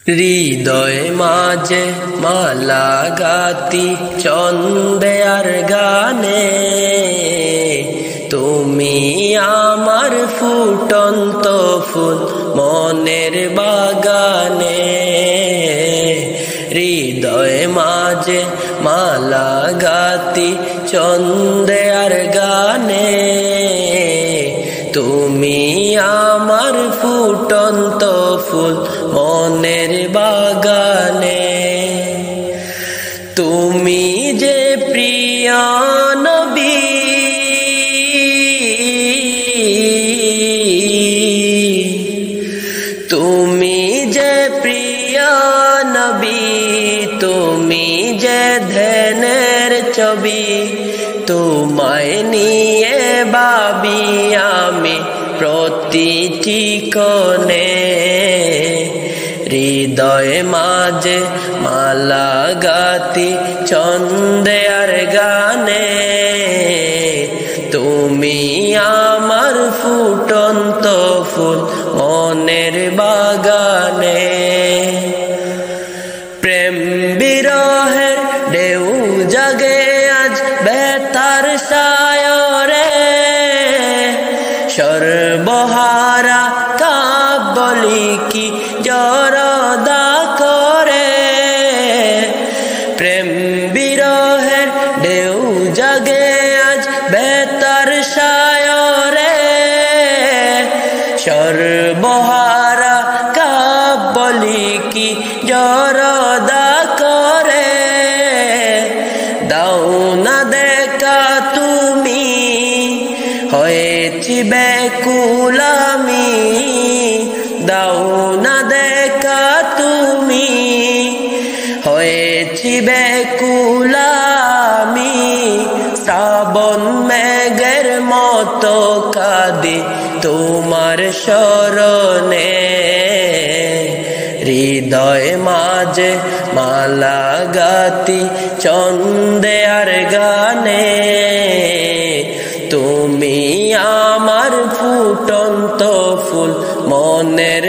হৃদয় মাঝে মালা গাতি ছন্দে আর গানে, তুমি আমার ফুটন্ত ফুল মনের বাগানে। হৃদয় মাঝে মালা গাতি ছন্দে আর গানে, তুমি আমার ফুটন্ত ফুল মনের বাগানে। তুমি যে প্রিয় নবী, তুমি যে প্রিয় নবী, তুমি যে ধ্যানের ছবি, তোমায় নিয়ে ভাবি আমি প্রতিটি কোণে। হৃদয় মাঝে মালা গাতি ছন্দে আর গানে, তুমি আমার ফুটন্ত ফুল মনের বাগানে। প্রেম বিরহের ঢেউ জাগে আজ বেতার সায়রে, সর্বহারা কাব্যলি কি জরদা করে। প্রেম বিরহের ঢেউ জাগে আজ বেতার সায়রে, সর্বহারা কাব্যলি কি জরদা করে। দাও না দেখা তুমি, হয়েছি ব্যাকুল আমি, দাও না দেখা তুমি, হয়েছি ব্যাকুল আমি। শ্রাবণ মেঘের মতো কাঁদি তোমার শরণে। হৃদয় মাঝে মালা গাতি ছন্দে আর গানে, তুমি আমার ফুটন্ত ফুল মনের